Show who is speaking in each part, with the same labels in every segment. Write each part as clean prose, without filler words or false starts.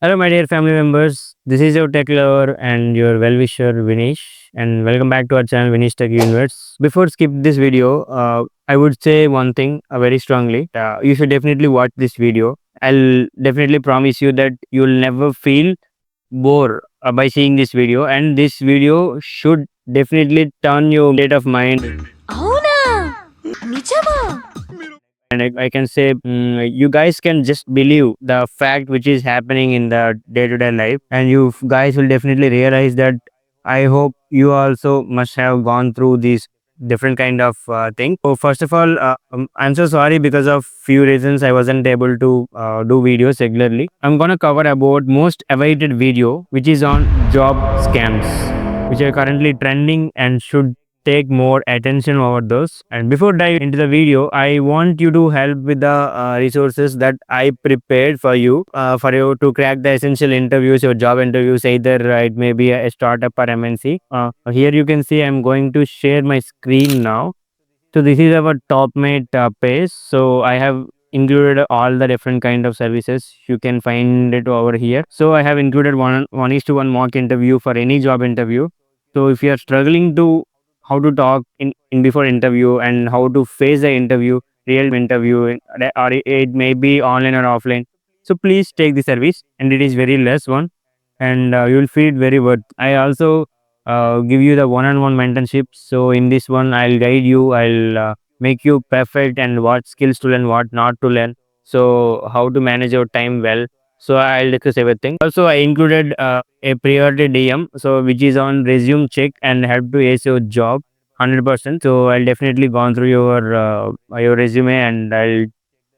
Speaker 1: Hello, my dear family members. This is your tech lover and your well-wisher Vineesh, and welcome back to our channel Vineesh Tech Universe. Before skip this video, I would say one thing very strongly. You should definitely watch this video. I'll definitely promise you that you'll never feel bored by seeing this video, and this video should definitely turn your state of mind.
Speaker 2: అవునా నిజమా
Speaker 1: And I can say you guys can just believe the fact which is happening in the day-to-day life, and you guys will definitely realize that. I hope you also must have gone through these different kind of thing. So first of all, I'm so sorry because of few reasons I wasn't able to do videos regularly. I'm gonna cover about most awaited video which is on job scams, which are currently trending and should take more attention over those. And before dive into the video, I want you to help with the resources that I prepared for you to crack the essential interviews or job interviews. Either it may be a startup or MNC. Here you can see I'm going to share my screen now. So this is our top mate page. So I have included all the different kind of services. You can find it over here. So I have included one is to one mock interview for any job interview. So if you are struggling to how to talk in before interview and how to face the interview, real interview, or it may be online or offline. So please take the service, and it is very less one, and you will feel it very worth. I also give you the one-on-one mentorship. So in this one, I'll guide you. I'll make you perfect and what skills to learn, what not to learn. So how to manage your time well. So I'll discuss everything. Also, I included a priority DM, so which is on resume check and help to ace your job 100%. So I'll definitely gone through your resume, and I'll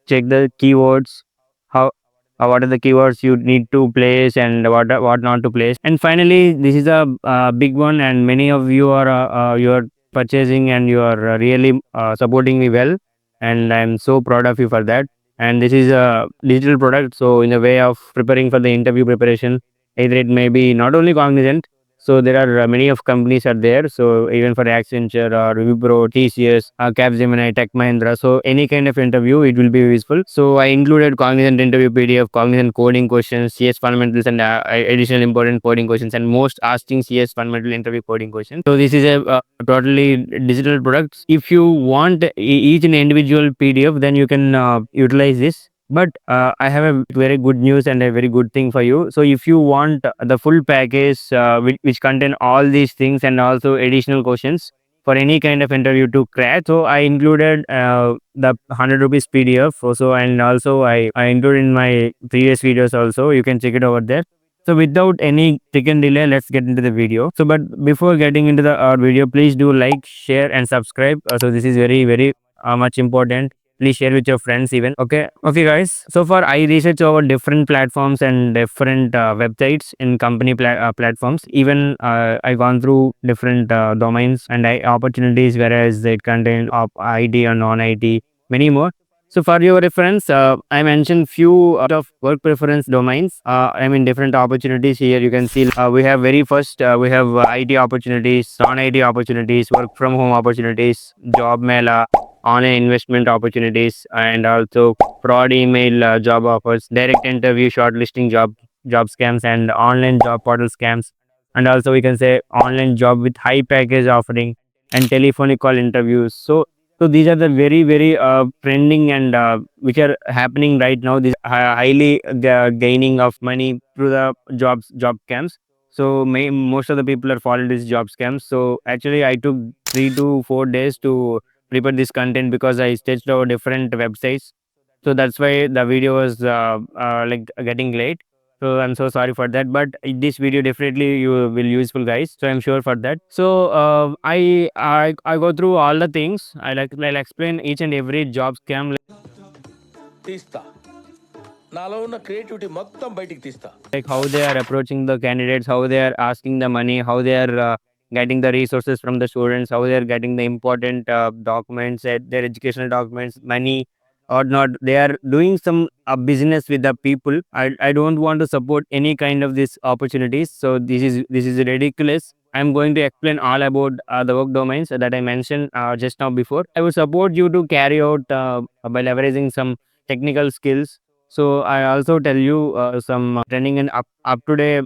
Speaker 1: check the keywords, how what are the keywords you need to place and what not to place. And finally, this is a big one, and many of you are purchasing, and you are really supporting me well, and I'm so proud of you for that. And this is a digital product, so in a way of preparing for the interview preparation, either it may be not only cognizant. So there are many of companies are there. So even for Accenture or Wipro, TCS, Capgemini, Tech Mahindra. So any kind of interview, it will be useful. So I included Cognizant interview PDF, Cognizant coding questions, CS fundamentals, and additional important coding questions, and most asking CS fundamental interview coding questions. So this is a totally digital product. If you want each and individual PDF, then you can utilize this. But I have a very good news and a very good thing for you. So if you want the full package, which contain all these things and also additional questions for any kind of interview to crack, so I included the 100 rupees PDF also, and also I included in my previous videos also. You can check it over there. So without any second delay, let's get into the video. So but before getting into the video, please do like, share, and subscribe. So this is very much important. Please share with your friends even. Okay guys, so far I research over different platforms and different websites in company platforms. Even I gone through different domains and opportunities, whereas it contain of IT or non-IT, many more. So for your reference, I mentioned few of work preference domains. I mean different opportunities. Here you can see we have very first we have IT opportunities, non-IT opportunities, work from home opportunities, job mela, online investment opportunities, and also fraud email job offers, direct interview shortlisting job scams, and online job portal scams. And also we can say online job with high package offering and telephonic call interviews. So these are the very trending and which are happening right now. These highly gaining of money through the job scams. So most of the people are following these job scams. So actually I took 3 to 4 days to prepare this content because I staged over different websites. So that's why the video was like getting late. So I'm so sorry for that. But this video definitely you will useful, guys. So I'm sure for that. So I go through all the things. I'll explain each and every job scam,
Speaker 3: తీస్తా నాలో ఉన్న creativity మొత్తం బయటికి తీస్తా
Speaker 1: like how they are approaching the candidates, how they are asking the money, how they are getting the resources from the students, how they are getting the important documents, their educational documents, money or not. They are doing some business with the people. I don't want to support any kind of these opportunities. So this is ridiculous. I'm going to explain all about the work domains that I mentioned just now before. I would support you to carry out by leveraging some technical skills. So I also tell you some trending and up to date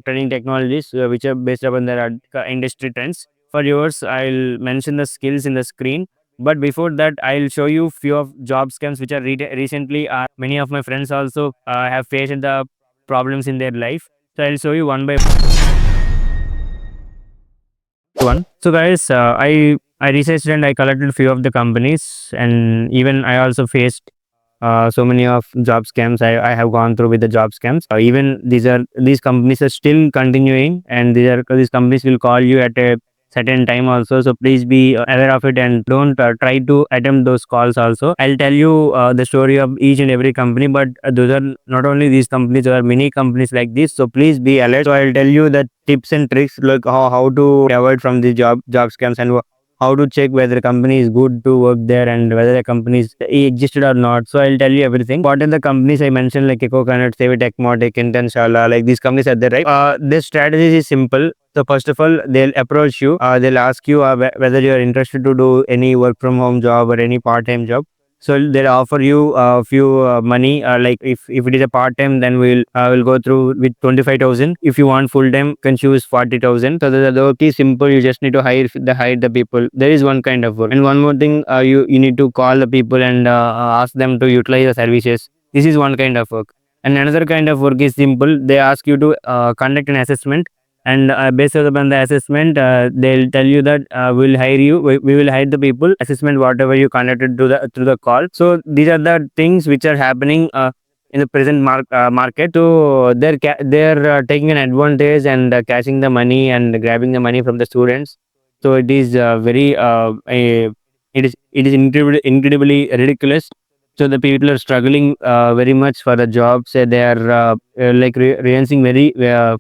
Speaker 1: trending technologies which are based upon the industry trends. For yours, I'll mention the skills in the screen. But before that, I'll show you few of job scams which are recently. Many of my friends also have faced the problems in their life. So I'll show you one by one. So guys, I researched and I collected few of the companies, and even I also faced so many of job scams. I have gone through with the job scams. Even these companies are still continuing, and these companies will call you at a certain time also. So please be aware of it and don't try to attempt those calls. Also, I'll tell you the story of each and every company, but those are not only these companies. There are many companies like this. So please be alert. So I'll tell you the tips and tricks like how to avoid from the job scams and how to check whether a company is good to work there and whether a company is existed or not. So I'll tell you everything. What are the companies I mentioned like EcoConnect, Save Techmotic, Intenshala, like these companies are there, right? Their strategy is simple. So first of all, they'll approach you. They'll ask you whether you are interested to do any work from home job or any part time job. So they'll offer you a few money. Like if it is a part time, then we'll go through with 25,000. If you want full time, can choose 40,000. So the work is simple. You just need to hire the people. There is one kind of work. And one more thing, you need to call the people and ask them to utilize the services. This is one kind of work. And another kind of work is simple. They ask you to conduct an assessment, and based upon the assessment, they'll tell you that we'll hire you. We will hire the people. Assessment whatever you conducted through the call. So these are the things which are happening in the present market. So they're taking an advantage and catching the money and grabbing the money from the students. So it is very it is incredibly ridiculous. So the people are struggling very much for the jobs. They are like renouncing very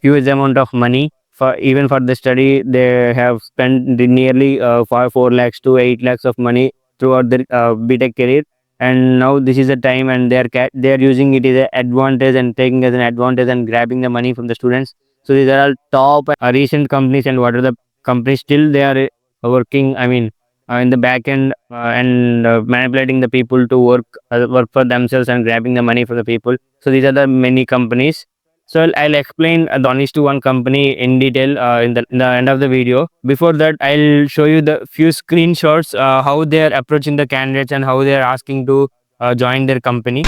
Speaker 1: huge amount of money for even for the study. They have spent nearly 4 lakhs to 8 lakhs of money throughout their BTech career, and now this is the time, and they are using it as an advantage and taking as an advantage and grabbing the money from the students. So these are all top recent companies, and what are the companies still they are working. I mean, in the back end and manipulating the people to work for themselves and grabbing the money from the people. So these are the many companies. So I'll explain the honest to one company in detail in the end of the video. Before that, I'll show you the few screenshots how they are approaching the candidates and how they are asking to join their company.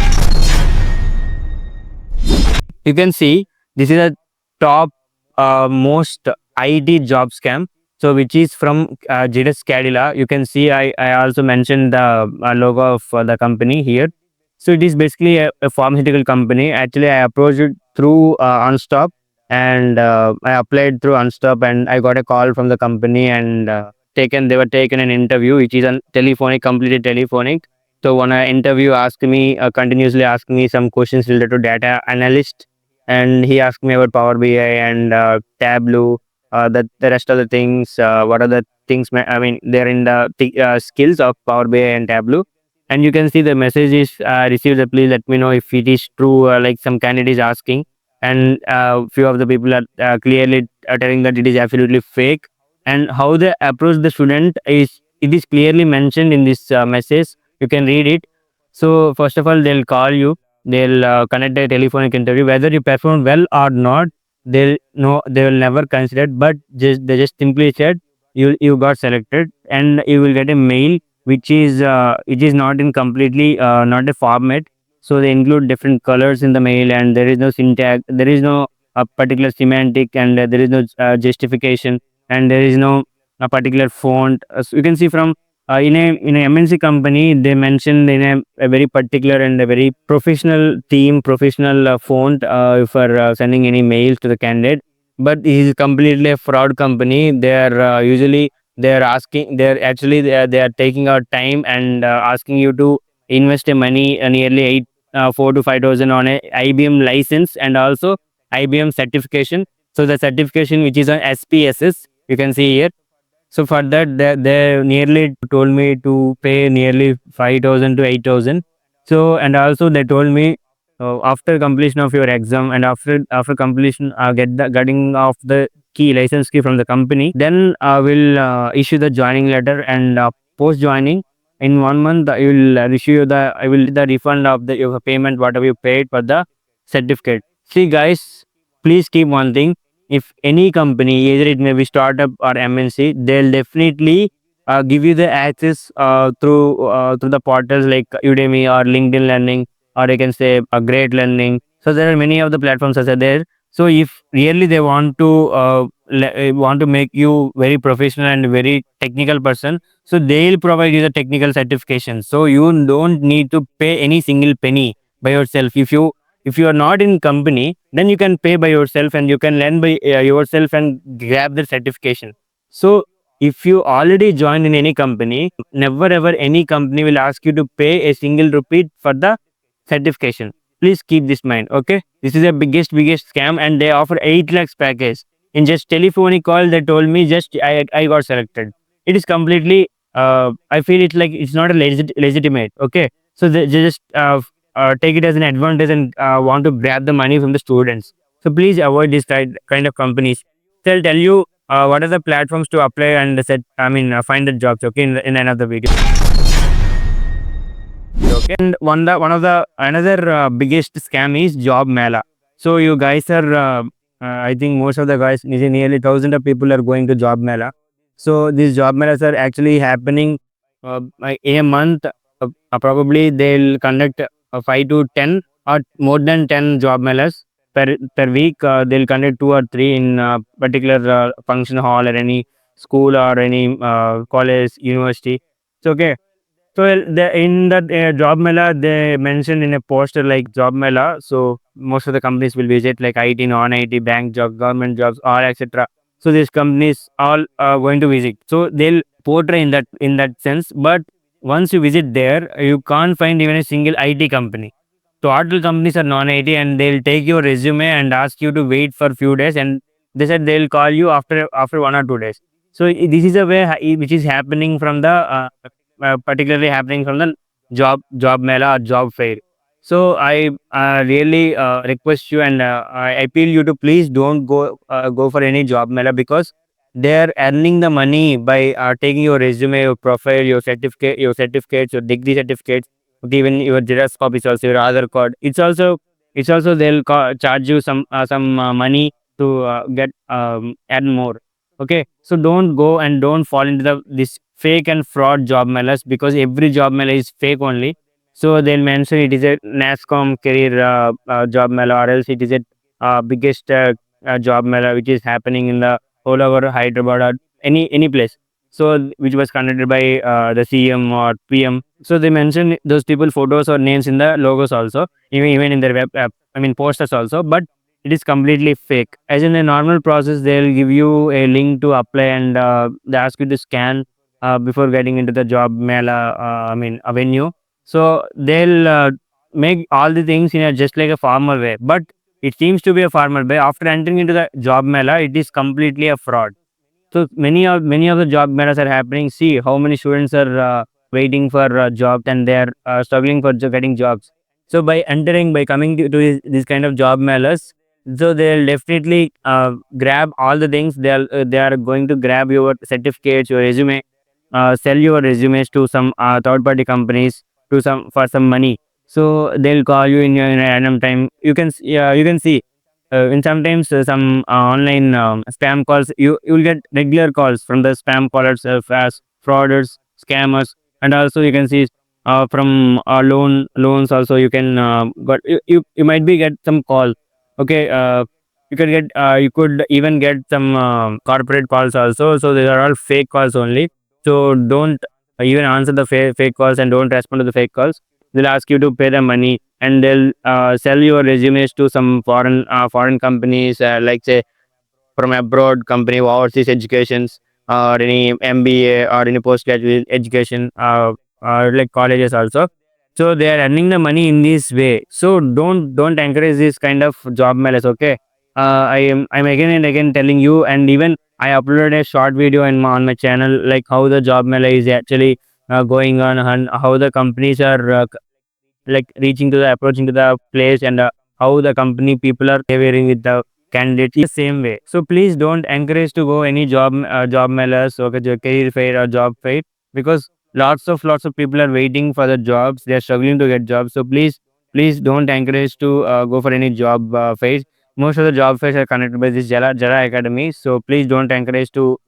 Speaker 1: You can see this is a top most IT job scam. So which is from Jiris Cadilla. You can see I also mentioned the logo of the company here. So it is basically a pharmaceutical company. Actually, I approached it through Unstop, and I applied through Unstop, and I got a call from the company, and they were taken an interview, which is on telephonic, completely telephonic. So when I interview, asked me continuously asked me some questions related to data analyst, and he asked me about Power BI and Tableau, the rest of the things. What are the things? I mean, they're in the skills of Power BI and Tableau. And you can see the message is received. Please let me know if it is true. Like some candidate is asking, and few of the people are clearly telling that it is absolutely fake. And how they approach the student is it is clearly mentioned in this message. You can read it. So first of all, they'll call you. They'll connect a telephonic interview. Whether you perform well or not, they will never consider it. But they just simply said you got selected, and you will get a mail which is it is not in completely not a format. So they include different colors in the mail, and there is no syntax, there is no particular semantic, and there is no justification, and there is no a particular font. So you can see from in a MNC company, they mentioned in a very particular and a very professional theme, professional font for sending any mails to the candidate. But this is completely a fraud company. They are usually they are taking out time and asking you to invest a money nearly 4 to 5,000 on a IBM license and also IBM certification. So the certification which is on SPSS, you can see here. So for that, they nearly told me to pay nearly 5,000 to 8,000. So and also they told me after completion of your exam and after completion, getting of the license key from the company, then we'll issue the joining letter, and post joining in 1 month I will issue the I will the refund of the your payment whatever you paid for the certificate. See guys, please keep one thing. If any company, either it may be startup or MNC, they'll definitely give you the access through the portals like Udemy or LinkedIn Learning, or I can say a Great Learning. So there are many of the platforms that are there. So if really they want to want to make you very professional and very technical person, so they'll provide you the technical certification. So you don't need to pay any single penny by yourself. If you are not in company, then you can pay by yourself and you can learn by yourself and grab the certification. So if you already joined in any company, never ever any company will ask you to pay a single rupee for the certification. Please keep this mind. Okay, this is the biggest scam, and they offer 8 lakhs package. In just telephonic call they told me just I got selected. It is completely I feel it's like it's not a legitimate. Okay, so they just take it as an advantage and want to grab the money from the students. So please avoid this kind of companies. They'll tell you what are the platforms to apply and set. I mean, find the jobs. Okay, in another video. Okay, and one of the another biggest scam is job mela. So you guys are, I think most of the guys, nearly thousand of people are going to job mela. So these job melas are actually happening like in a month. Probably they'll conduct 5 to 10 or more than 10 job melas per week. They'll conduct 2 or 3 in particular function hall or any school or any college, university. It's okay. So in that job mela, they mentioned in a poster like job mela. So most of the companies will visit like IT, non-IT, bank jobs, government jobs, all etc. So these companies all are going to visit. So they'll portray in that sense. But once you visit there, you can't find even a single IT company. So all companies are non-IT, and they'll take your resume and ask you to wait for few days, and they said they'll call you after 1 or 2 days. So this is a way which is happening from the particularly happening from the job mela or job fair. So I really request you, and I appeal you to please don't go for any job mela, because they are earning the money by taking your resume, your profile, your certificates, your degree certificates, okay, even your Xerox copies, also your Aadhaar card. It's also they'll charge you some money to get earn more. Okay, so don't go and don't fall into this fake and fraud job mailers, because every job mailer is fake only. So they'll mention it is a NASCOM career job mailer, or else it is a biggest job mailer which is happening in the all over Hyderabad or any place. So which was conducted by the CM or PM. So they mention those people photos or names in the logos also, even in their web I mean posters also, but it is completely fake. As in a normal process, they'll give you a link to apply, and they ask you to scan before getting into the job mela, I mean, avenue. So they'll make all the things in a just like a formal way, but it seems to be a formal way. After entering into the job mela, it is completely a fraud. So many of the job melas are happening. See how many students are waiting for jobs, and they are struggling for getting jobs. So by coming to this kind of job melas, so they'll definitely grab all the things. They are going to grab your certificates, your resume, sell your resumes to some third party companies to some for some money. So they'll call you in a random time. You can see in sometimes some online spam calls. You will get regular calls from the spam callers as frauders, scammers, and also you can see from loans also. You can got you might be get some call. Okay, you could even get some corporate calls also. So they are all fake calls only. So don't even answer the fake calls, and don't respond to the fake calls. They'll ask you to pay the money, and they'll sell your resumes to some foreign companies, like say from abroad company, overseas educations, or any MBA or any postgraduate education, like colleges also. So they are earning the money in this way. So don't encourage this kind of job malice. Okay, I'm again and again telling you, and even I uploaded a short video on my channel, like how the job mela is actually going on, and how the companies are like reaching to the approaching to the place, and how the company people are behaving with the candidates the same way. So please don't encourage to go any job mailers or career fair or job fair, because lots of people are waiting for the jobs. They are struggling to get jobs. So please don't encourage to go for any job phase. Most of the job fairs are connected by this Jala Academy. So please don't encourage to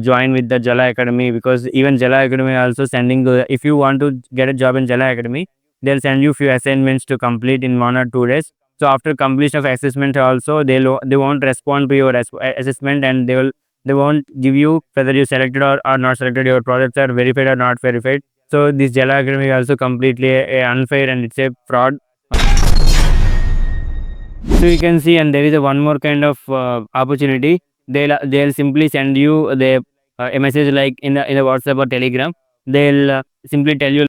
Speaker 1: join with the Jala Academy, because even Jala Academy also sending if you want to get a job in Jala Academy, they'll send you few assignments to complete in 1 or 2 days. So after completion of assessment also, they won't respond to your assessment, and they won't give you whether you selected or not selected. Your projects are verified or not verified. So this Jala Academy is also completely unfair, and it's a fraud. So you can see, and there is a one more kind of opportunity. They'll simply send you a message like in the WhatsApp or Telegram. They'll simply tell you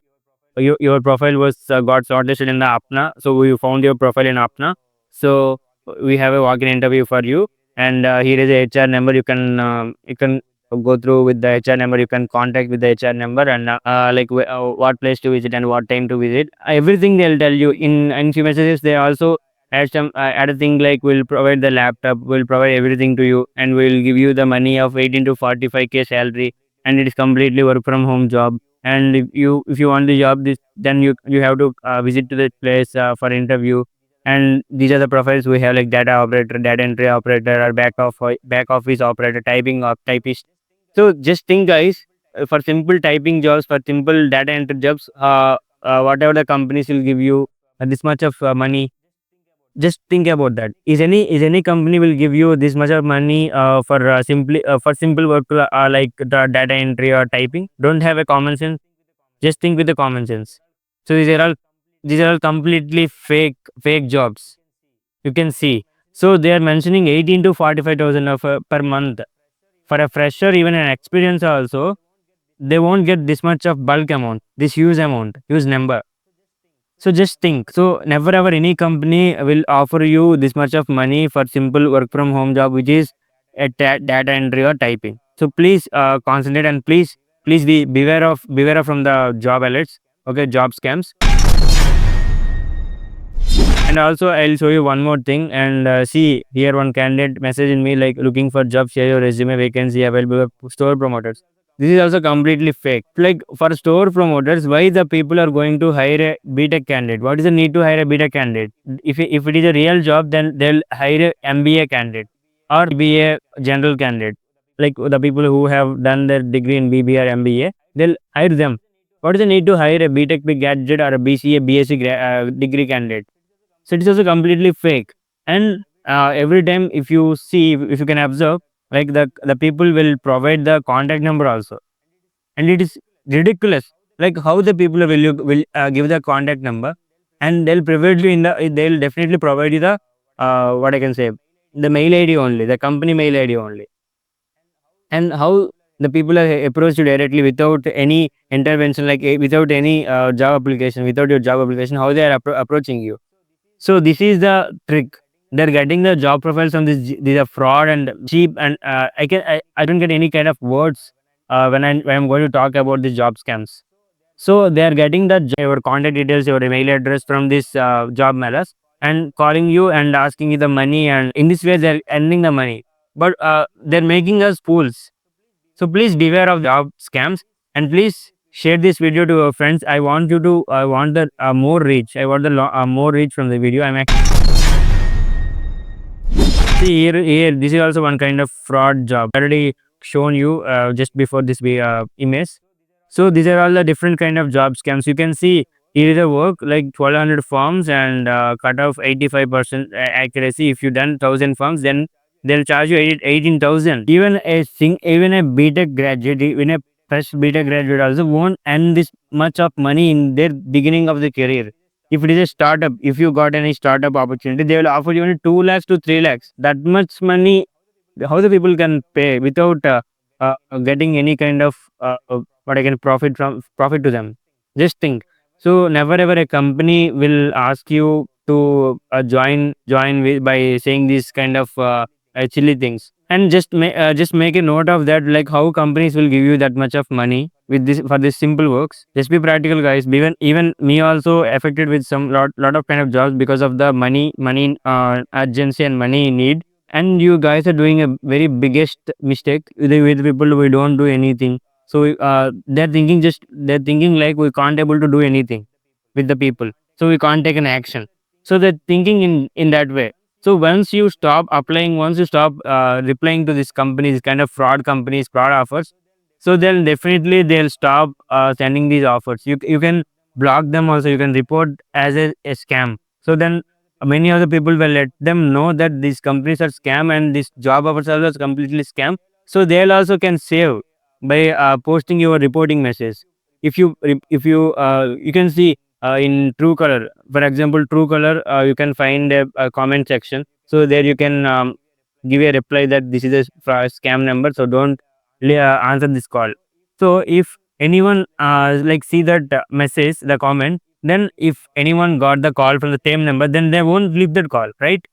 Speaker 1: your profile was got shortlisted in the Apna. So we found your profile in Apna. So we have a walk-in interview for you, and here is a HR number. You can go through with the HR number. You can contact with the HR number, and like what place to visit and what time to visit. Everything they'll tell you in few messages. They also add a thing like we'll provide the laptop, we'll provide everything to you, and we'll give you the money of 18 to 45K salary, and it is completely work from home job. And if you want the job, then you have to visit to the place for interview. And these are the profiles we have, like data operator, data entry operator, or back office operator, typist. So just think, guys, for simple typing jobs, for simple data entry jobs, whatever the companies will give you this much of money. Just think about that. Is any company will give you this much of money for simple work like the data entry or typing? Don't have a common sense. Just think with the common sense. So these are all completely fake jobs. You can see. So they are mentioning 18 to 45,000 of per month for a fresher, even an experience also. They won't get this much of bulk amount, this huge number. So just think. So never ever any company will offer you this much of money for simple work from home job, which is a data entry or typing. So please concentrate, and please beware of from the job alerts. Okay, job scams. And also, I'll show you one more thing. And see here, one candidate messaging me like looking for job, share your resume, vacancy available for store promoters. This is also completely fake. Like for store promoters, why the people are going to hire a BTech candidate? What is the need to hire a BTech candidate? If it is a real job, then they'll hire a MBA candidate or BBA general candidate. Like the people who have done their degree in BBA or MBA, they'll hire them. What is the need to hire a BTech graduate or a BCA, BSc degree candidate? So it is also completely fake. And every time, if you see, if you can observe, like the people will provide the contact number also, and it is ridiculous. Like how the people will give the contact number, and they'll definitely provide you the what I can say, the mail ID only, the company mail ID only. And how the people are approached you directly without any intervention, like without any job application, without your job application, how they are approaching you. So this is the trick. They're getting the job profiles from these are fraud and cheap, and I don't get any kind of words when I'm going to talk about these job scams. So they are getting your contact details, your email address from this job mailers, and calling you and asking you the money, and in this way they're earning the money. But they're making us fools. So please beware of job scams, and please share this video to your friends. I want the more reach. I want the more reach from the video. See here. This is also one kind of fraud job. Already shown you just before this image. So these are all the different kind of job scams. You can see here is a work like 1200 forms, and cut off 85% accuracy. If you done 1000 forms, then they'll charge you 18,000. Even a BTech graduate, even a fresh BTech graduate also won't earn this much of money in their beginning of the career. If it is a startup, if you got any startup opportunity, they will offer you only 2 lakhs to 3 lakhs. That much money, how the people can pay without getting any kind of what I can profit to them. Just think. So never ever a company will ask you to join with by saying these kind of chilly things. And just make a note of that, like how companies will give you that much of money with this for this simple works. Just be practical, guys. Even me also affected with some lot of kind of jobs because of the money urgency and money need. And you guys are doing a very biggest mistake with the people. We don't do anything. So they're thinking like we can't able to do anything with the people, so we can't take an action. So they're thinking in that way. So once you stop applying, once you stop replying to these companies, kind of fraud companies, fraud offers, so then definitely they'll stop sending these offers. You can block them also, you can report as a scam. So then many other people will let them know that these companies are scam and this job offers are also completely scam. So they'll also can save by posting your reporting message. If you can see in Truecaller, for example, Truecaller, you can find a comment section. So there you can give a reply that this is a scam number, so don't answer this call. So if anyone like see that message, the comment, then if anyone got the call from the same number, then they won't leave that call, right?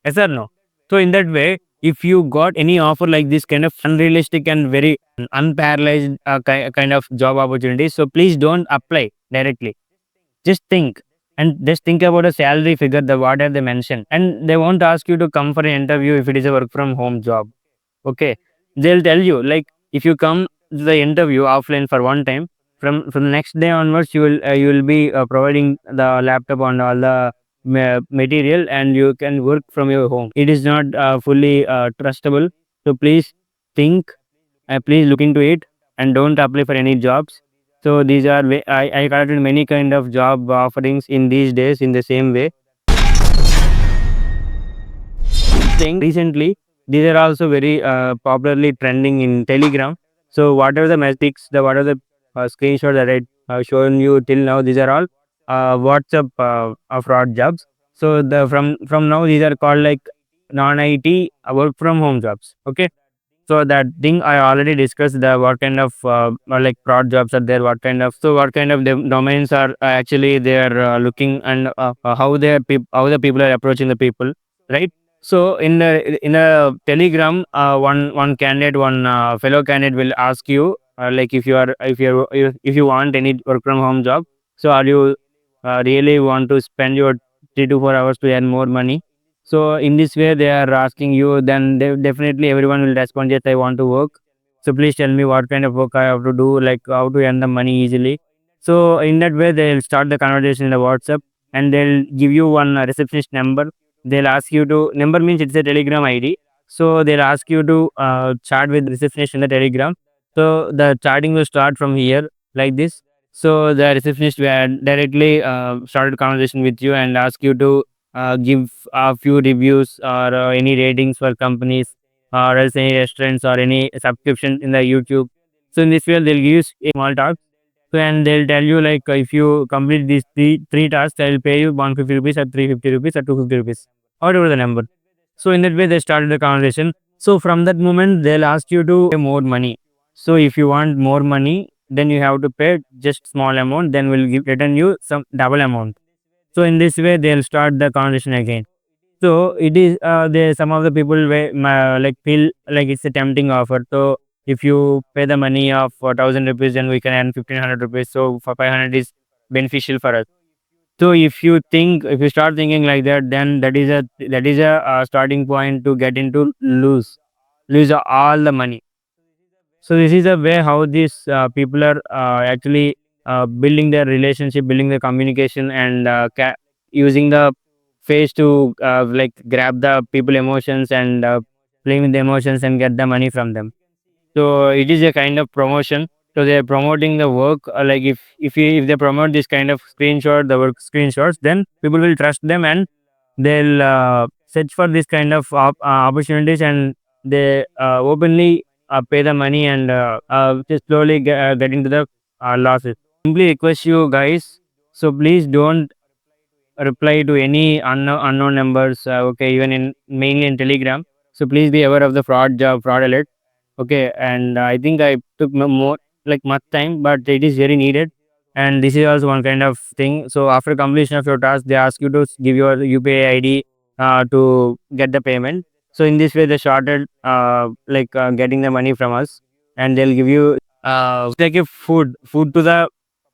Speaker 1: Yes or no? So in that way, if you got any offer like this kind of unrealistic and very unparalleled kind of job opportunities, so please don't apply directly. Just think, and just think about a salary figure, the what are they mentioned, and they won't ask you to come for an interview if it is a work from home job. Okay, they'll tell you like if you come to the interview offline for one time, from the next day onwards you will be providing the laptop and all the material, and you can work from your home. It is not fully trustable. So please think, please look into it, and don't apply for any jobs. So these are I collected many kind of job offerings in these days in the same way. Thing recently, these are also very popularly trending in Telegram. So whatever the messages, the whatever the screenshot that I shown you till now, these are all WhatsApp fraud jobs. So the from now these are called like non-IT work from home jobs. Okay, so that thing I already discussed, the what kind of like fraud jobs are there, what kind of, so what kind of domains are actually they are looking, and how how the people are approaching the people, right? So in a Telegram, one candidate, one fellow candidate will ask you like if you want any work from home job, so are you really want to spend your 3 to 4 hours to earn more money? So in this way, they are asking you. Then definitely everyone will respond, yes, I want to work. So please tell me what kind of work I have to do, like how to earn the money easily. So in that way, they'll start the conversation in the WhatsApp, and they'll give you one receptionist number. They'll ask you to, number means it's a Telegram ID. So they'll ask you to chat with receptionist in the Telegram. So the chatting will start from here like this. So the receptionist will directly start a conversation with you and ask you to give a few reviews or any ratings for companies or else any restaurants or any subscription in the YouTube. So in this way, they'll give you a small task. So and they'll tell you like if you complete these three tasks, they'll pay you 150 rupees or 350 rupees or 250 rupees, whatever the number. So in that way, they started the conversation. So from that moment, they'll ask you to pay more money. So if you want more money, then you have to pay just small amount. Then we'll return you some double amount. So in this way, they'll start the conversation again. So it is there some of the people like feel like it's a tempting offer. So if you pay the money of 1,000 rupees, then we can earn 1,500 rupees. So for 500 is beneficial for us. So if you start thinking like that, then that is a starting point to get into lose all the money. So this is a way how these people are actually building their relationship, building their communication, and using the face to like grab the people emotions and playing with the emotions and get the money from them. So it is a kind of promotion. So they are promoting the work. Like if they promote this kind of screenshot, the work screenshots, then people will trust them, and they'll search for this kind of opportunities, and they openly pay the money and just slowly get into the losses. Simply request you guys. So please don't reply to any unknown numbers. Okay, even in mainly in Telegram. So please be aware of the fraud alert. Okay, and I think I took more like much time, but it is very needed. And this is also one kind of thing. So after completion of your task, they ask you to give your UPI ID to get the payment. So in this way, they started getting the money from us, and they'll give you like a food to the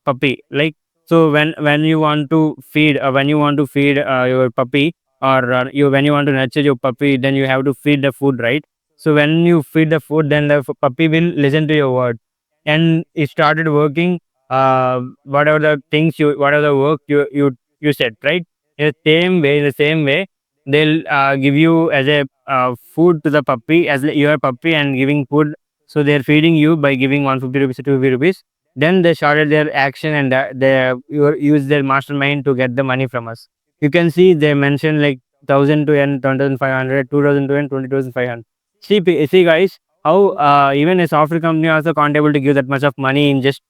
Speaker 1: puppy. Like so, when you want to feed your puppy, or you when you want to nurture your puppy, then you have to feed the food, right? So when you feed the food, then the puppy will listen to your word. and it started working. Whatever the things whatever the work you said, right? In the same way, they'll give you as a food to the puppy as your puppy and giving food. So they're feeding you by giving 150 rupees to 250 rupees. Then they started their action, and they use their mastermind to get the money from us. You can see they mentioned like 1,000 to end 2,500, 2,000 to end 20,500. See guys, how even a software company also can't able to give that much of money in just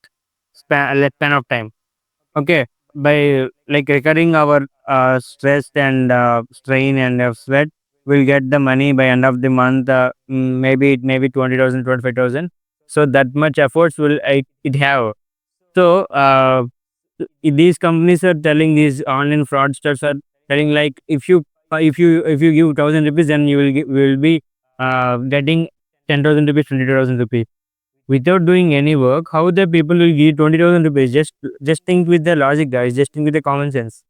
Speaker 1: less span of time. Okay, by like recurring our stress and strain and sweat, we'll get the money by end of the month. Maybe it may be 20,000, 25,000. So that much efforts will it have. So these companies are telling, these online fraudsters are telling, like if you give 1,000 rupees, then will be getting 10,000 rupees, 20,000 rupees without doing any work. How the people will give 20,000 rupees? Just think with the logic, guys. Just think with the common sense.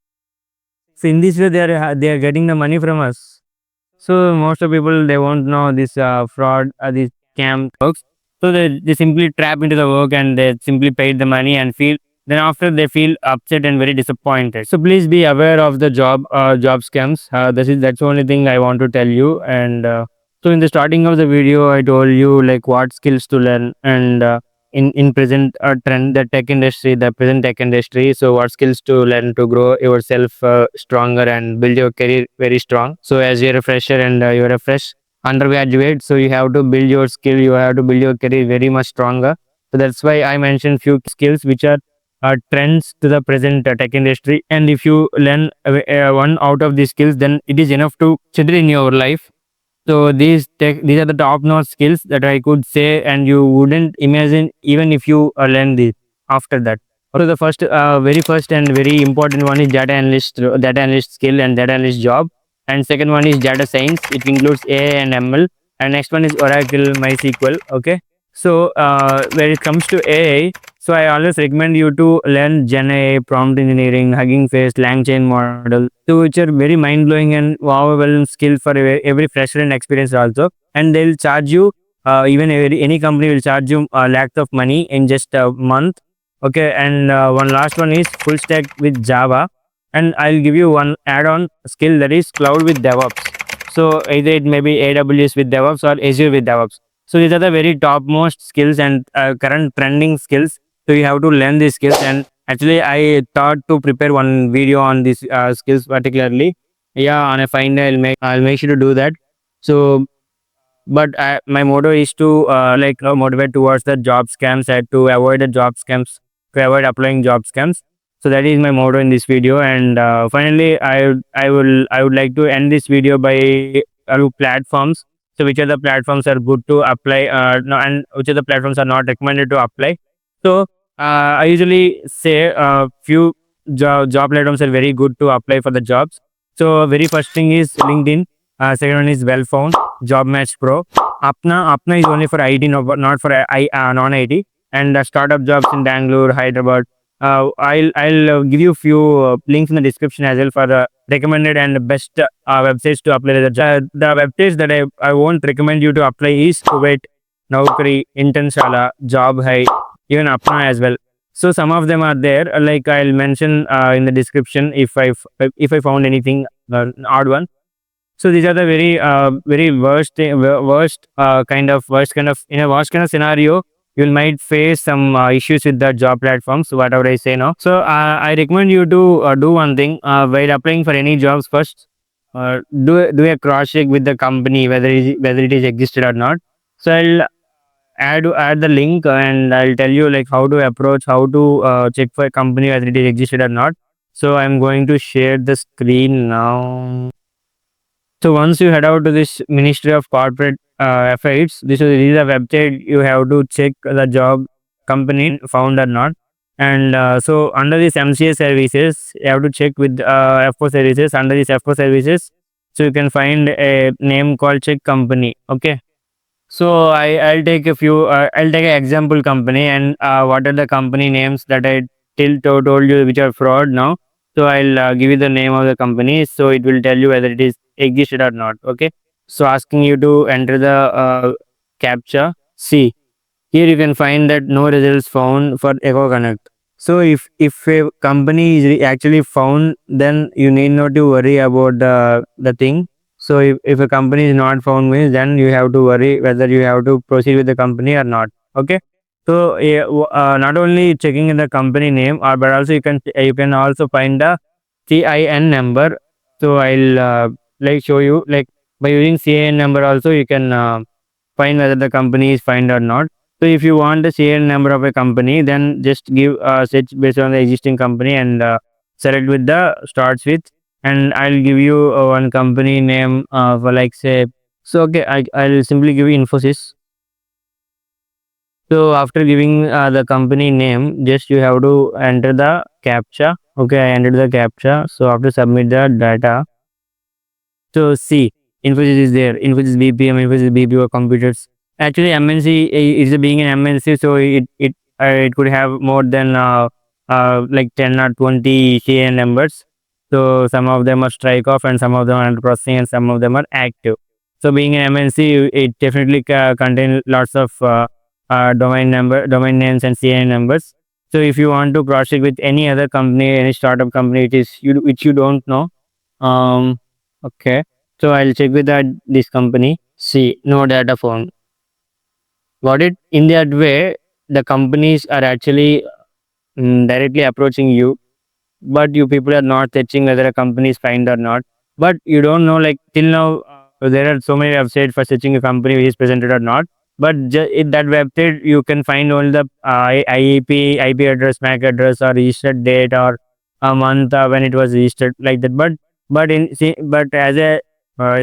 Speaker 1: So in this way, they are getting the money from us. So most of people, they won't know this fraud, this scam works. So they simply trap into the work, and they simply paid the money and feel. Then after they feel upset and very disappointed. So please be aware of the job scams. That's the only thing I want to tell you. And so in the starting of the video, I told you like what skills to learn, and in present trend, the present tech industry. So what skills to learn to grow yourself stronger and build your career very strong. So as you're a fresher and you're a fresh undergraduate, so you have to build your skill, you have to build your career very much stronger. So that's why I mentioned few skills which are trends to the present tech industry. And if you learn one out of these skills, then it is enough to settle in your life. So these are the top notch skills that I could say, and you wouldn't imagine even if you learn this after that. So the very first and very important one is data analyst skill and data analyst job, and second one is data science. It includes AI and ML, and next one is Oracle, MySQL. Okay, so when it comes to AI, so I always recommend you to learn Gen AI, prompt engineering, Hugging Face, LangChain model, so which are very mind blowing and wow skill for every fresher and experienced also. And they'll charge you, even any company will charge you lakhs of money in just a month. Okay, and one last one is full stack with Java, and I'll give you one add-on skill, that is cloud with DevOps. So either it may be AWS with DevOps or Azure with DevOps. So these are the very topmost skills and current trending skills. So you have to learn these skills. And actually, I thought to prepare one video on these skills particularly. Yeah, on a fine day, I'll make sure to do that. So, but my motto is to motivate towards the job scams and to avoid the job scams, to avoid applying job scams. So that is my motto in this video. And finally, I would like to end this video by platforms. So which are the platforms are good to apply, no, and which are the platforms are not recommended to apply. So I usually say few job platforms are very good to apply for the jobs. So very first thing is LinkedIn. Second one is Well Found, Job Match Pro. Apna is only for IT, not for non-IT. And startup jobs in Bangalore, Hyderabad. I'll give you few links in the description as well for the recommended and best websites to apply the job. The websites that I won't recommend you to apply is Kuwait, Naukri, Internshala, Job Hai, even Apna as well. So some of them are there. Like I'll mention in the description if I found anything odd one. So these are the very worst kind of in a worst kind of scenario. You might face some issues with the job platforms, whatever I say now. So I recommend you to do one thing while applying for any jobs. First, do a cross check with the company whether it is existed or not. So I'll add the link, and I'll tell you like how to approach, how to check for a company whether it is existed or not. So I'm going to share the screen now. So once you head out to this Ministry of Corporate Affairs, this is a website. You have to check the job company found or not. And so under this MCA services, you have to check with F4 services. Under this F4 services, so you can find a name called check company. Okay. So I'll take a few. I'll take an example company, and what are the company names that I told you which are fraud now. So I'll give you the name of the company. So it will tell you whether it is existed or not. Okay. So asking you to enter the captcha C. Here you can find that no results found for Echo Connect. So if a company is actually found, then you need not to worry about the thing. So if a company is not found means, then you have to worry whether you have to proceed with the company or not. Okay. So not only checking in the company name, but also you can also find the CIN number. So I'll like show you, like by using CIN number also you can find whether the company is found or not. So if you want the serial number of a company, then just give search based on the existing company and select with the starts with. And I'll give you one company name for like say. So okay, I'll simply give you Infosys. So after giving the company name, just you have to enter the captcha. Okay, I entered the captcha. So after submit the data, so see, Infosys is there. Infosys BPM, Infosys BPO computers. Actually, MNC is being an MNC, so it could have more than like 10 or 20 CN numbers. So some of them are strike off, and some of them are under processing, and some of them are active. So being an MNC, it definitely contain lots of domain names and CN numbers. So if you want to cross check with any other company, any startup company, which you don't know, um, okay. So I'll check with that this company. See, no data found. Got it? In that way, the companies are actually directly approaching you, but you people are not searching whether a company is fine or not. But you don't know, like till now, there are so many websites for searching a company which is presented or not. But in that website, you can find only the IEP, IP address, MAC address, or registered date, or a month when it was registered, like that. But as a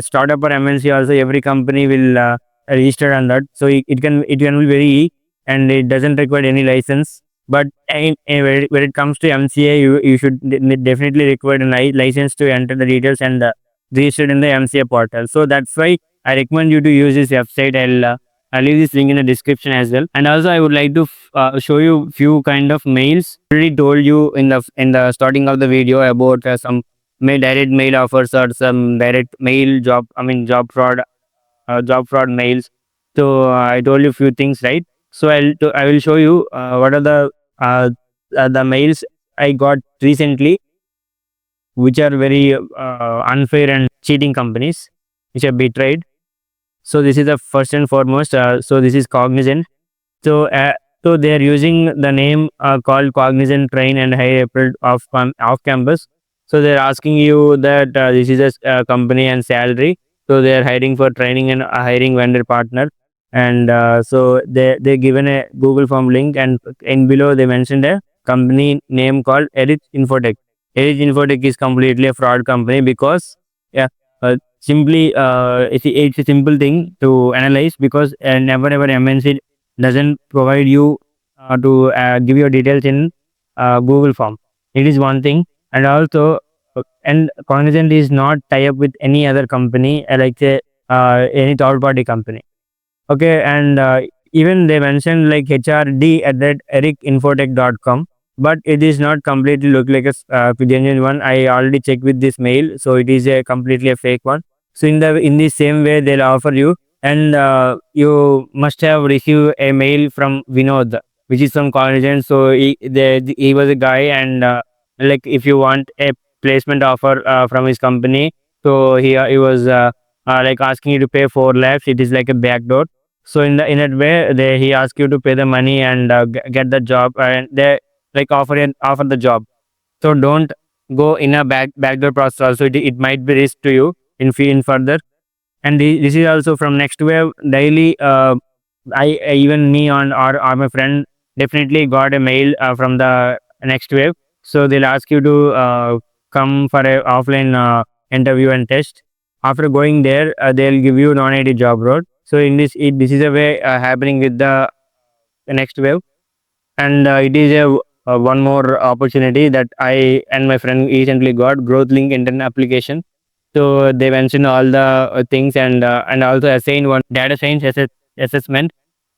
Speaker 1: startup or MNC, also every company will register on that. So it can be very, and it doesn't require any license. But when it comes to MCA, you should definitely require a license to enter the details and register in the MCA portal. So that's why I recommend you to use this website. I'll leave this link in the description as well. And also, I would like to show you few kind of mails. I already told you in the starting of the video about some direct mail offers or some direct mail job. I mean job fraud mails. So I told you few things, right? So I will show you what are uh, the mails I got recently, which are very unfair and cheating companies, which are betrayed. So this is the first and foremost. So this is Cognizant. So so they are using the name called Cognizant Train and Hire April off campus. So they're asking you that this is a company and salary. So they are hiring for training and hiring vendor partner. And so they given a Google form link, and in below they mentioned a company name called Edit Infotech. Edit Infotech is completely a fraud company because yeah, simply it's a simple thing to analyze because never ever MNC doesn't provide you to give your details in Google form. It is one thing, and also and Cognizant is not tie up with any other company like say any third party company. Okay, and even they mentioned like HRD at that ericinfotech.com, but it is not completely look like a genuine one. I already checked with this mail, so it is a completely a fake one. So in the same way they'll offer you, and you must have received a mail from Vinod, which is from Cognizant. So he was a guy, and like if you want a placement offer from his company, so he was like asking you to pay 4 lakhs. It is like a backdoor. So in that way, he ask you to pay the money and get the job, and they like offer the job. So don't go in a backdoor process. Also, it might be risk to you in further. And this is also from next wave daily. Even me or my friend definitely got a mail from the next wave. So they'll ask you to come for a offline interview and test. After going there, they'll give you non-IT job role. So in this is a way happening with the next wave, and it is a one more opportunity that I and my friend recently got, growth link internet application. So they mention all the things, and also assign one data science assessment.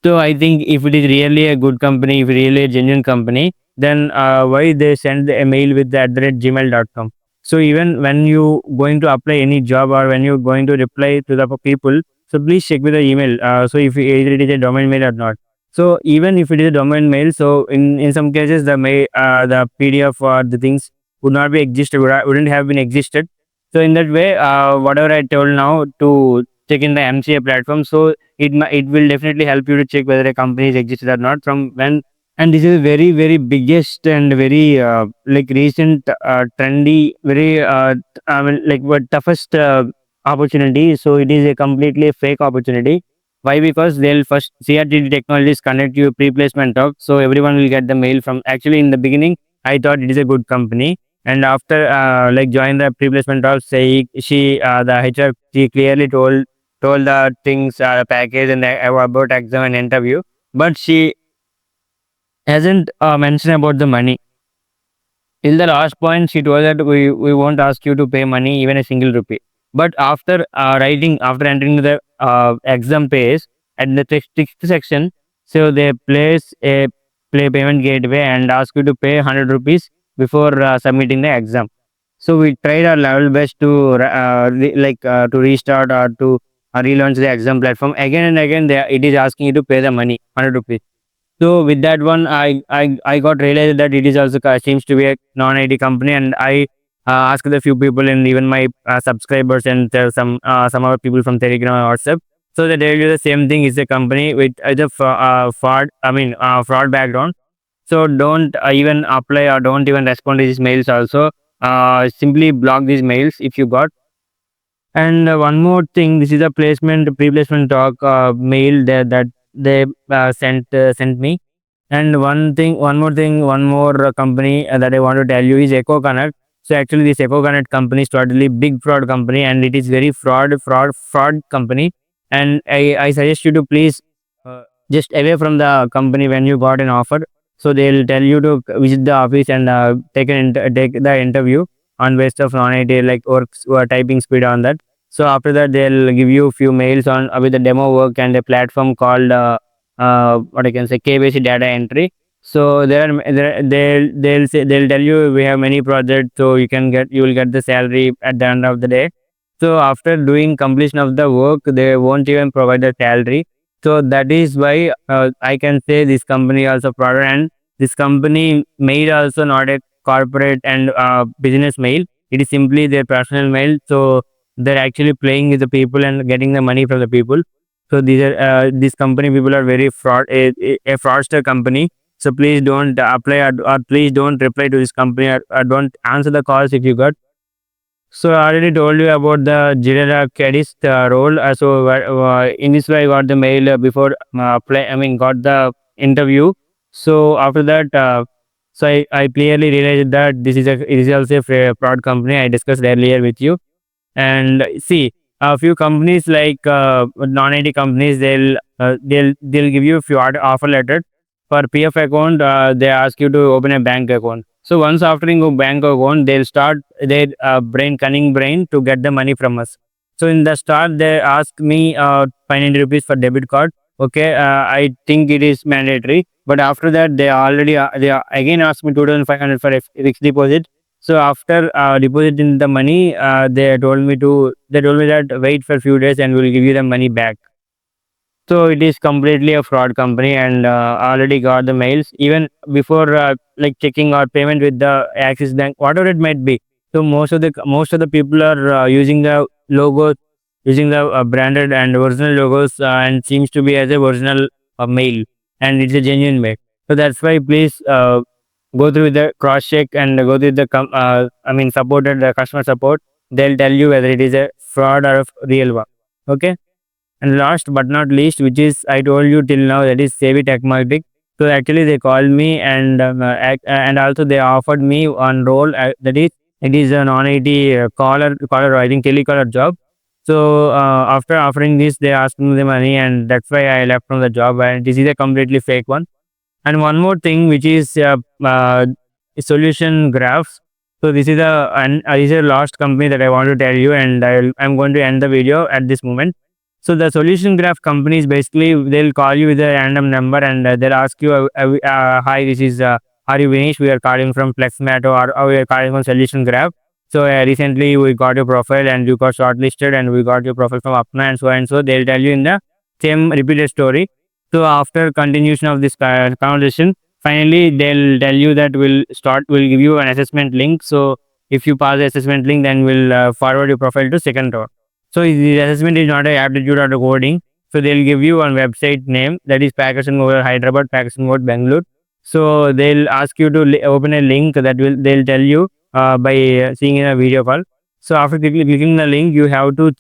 Speaker 1: So I think if it is really a good company, if really a genuine company, then why they send a mail with the @gmail.com. So even when you going to apply any job or when you're going to reply to the people, so please check with the email. So if either it is a domain mail or not. So even if it is a domain mail, so in some cases the mail, the PDF or the things would not be existed, wouldn't have been existed. So in that way, whatever I told now to check in the MCA platform, so it will definitely help you to check whether a company is existed or not from when. And this is very very biggest and very like recent trendy, very I mean like what toughest opportunity. So it is a completely fake opportunity. Why? Because they'll first CRTD Technologies connect you pre-placement talk, so everyone will get the mail from. Actually, in the beginning, I thought it is a good company, and after like join the pre-placement talk, say she the HR, she clearly told the things, package and about exam and interview, but she hasn't mentioned about the money. Till the last point, she told that we won't ask you to pay money, even a single rupee. But after after entering the exam page at the text section, so they place a play payment gateway and ask you to pay 100 rupees before submitting the exam. So we tried our level best to to restart or to relaunch the exam platform again and again. It is asking you to pay the money 100 rupees. So with that one, I got realized that it is also seems to be a non-IT company, and I asked a few people and even my subscribers and some other people from Telegram or WhatsApp. So they tell you the same thing is a company with either fraud, fraud background. So don't even apply or don't even respond to these mails. Also, simply block these mails if you got. And one more thing, this is a pre-placement talk mail that they sent me. And one more company that I want to tell you is Echo Connect. So actually, this Echo Connect company is totally big fraud company, and it is very fraud company. And I suggest you to please just away from the company when you got an offer. So they'll tell you to visit the office and take the interview on based of non-IT like works or typing speed on that. So after that, they'll give you a few mails on with the demo work and a platform called what I can say KBC data entry. So they'll tell you we have many projects, so you will get the salary at the end of the day. So after doing completion of the work, they won't even provide the salary. So that is why I can say this company also fraud, and this company mail also not a corporate and business mail. It is simply their personal mail. So they're actually playing with the people and getting the money from the people. So these are this company people are very a fraudster company. So please don't apply or please don't reply to this company, or don't answer the calls if you got. So I already told you about the Jirera Cadis role. In this way, I got the mail before got the interview. So after that, I clearly realized that it is also a fraud company. I discussed earlier with you. And see, a few companies like non-IT companies, they'll give you a few offer letter for PF account. They ask you to open a bank account. So once after you go bank account, they'll start their cunning brain to get the money from us. So in the start, they ask me 590 rupees for debit card. Okay, I think it is mandatory. But after that, they again ask me 2,500 for a fixed deposit. So after depositing the money, they told me that wait for a few days and we'll give you the money back. So it is completely a fraud company, and already got the mails even before like checking our payment with the Axis Bank, whatever it might be. So most of the people are using the logos, using the branded and original logos, and seems to be as a original mail, and it's a genuine mail. So that's why please go through the cross check and go through the supported customer support. They'll tell you whether it is a fraud or a real one. Okay. And last but not least, which is I told you till now, that is Savvy Techmatic. So actually they called me and and also they offered me one role, that is it is a non-IT caller I think telecaller job. So after offering this, they asked me the money, and that's why I left from the job. And this is a completely fake one. And one more thing, which is solution graphs. So this is a last company that I want to tell you, and I'm going to end the video at this moment. So the solution graph companies basically they'll call you with a random number, and they'll ask you, "Hi, this is are you Vineesh? We are calling from Plexmato, or we are calling from Solution Graph. So recently we got your profile and you got shortlisted, and we got your profile from Apna and so and so." They'll tell you in the same repeated story. So after continuation of this conversation, finally they'll tell you that we'll give you an assessment link. So if you pass the assessment link, then we'll forward your profile to second round. So the assessment is not a aptitude or a coding. So they'll give you one website name, that is Pakistan over Hyderabad, Pakistan over Bangalore. So they'll ask you to open a link that they'll tell you by seeing in a video call. So after clicking the link, you have to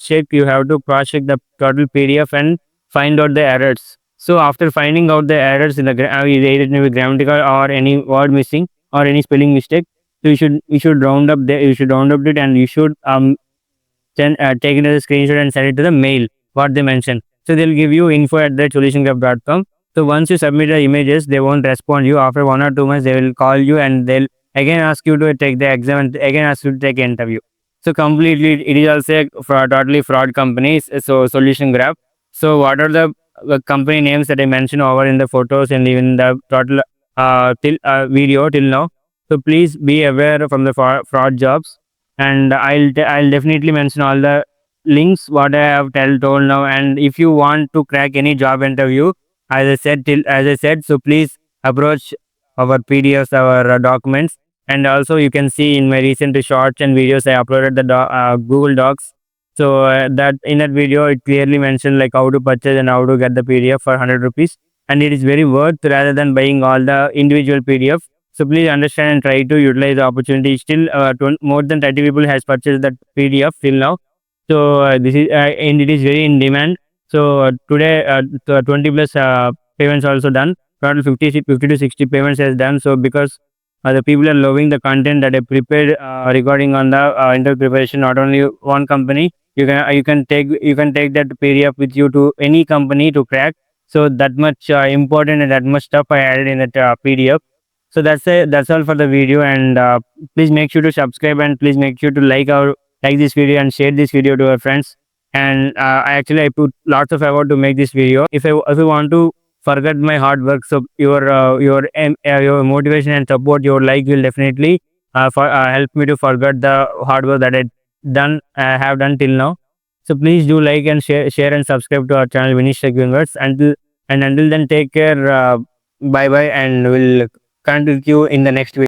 Speaker 1: cross check the total PDF and find out the errors. So after finding out the errors in the either it may be grammatical or any word missing or any spelling mistake, so you should round up it, and you should then take it as a screenshot and send it to the mail what they mentioned. So they'll give you info at the solutiongraph.com. So once you submit the images, they won't respond you. After 1 or 2 months, they will call you and they'll again ask you to take the exam and again ask you to take an interview. So completely, it is also a totally fraud company. So Solution Graph. So what are the company names that I mentioned over in the photos and even the total till video till now? So please be aware from the fraud jobs, and I'll definitely mention all the links what I have told now. And if you want to crack any job interview, as I said, so please approach our PDFs, our documents, and also you can see in my recent shorts and videos I uploaded the Google Docs. So that in that video it clearly mentioned like how to purchase and how to get the PDF for 100 rupees, and it is very worth rather than buying all the individual PDF. So please understand and try to utilize the opportunity. Still, more than 30 people has purchased that PDF till now. So this is and it is very in demand. So today, 20 plus payments also done. Total 50 to 60 payments has done. So because the people are loving the content that I prepared regarding on the interview preparation. Not only one company, you can take that PDF with you to any company to crack. So that much important and that much stuff I added in that PDF. So that's all for the video, and please make sure to subscribe and please make sure to like this video and share this video to your friends. And I put lots of effort to make this video. If you want to forget my hard work, so your motivation and support, your like will definitely help me to forget the hard work that I have done till now. So please do like and share and subscribe to our channel Vineesh Tech Universe. Until then, take care. Bye bye, and we'll connect with you in the next video.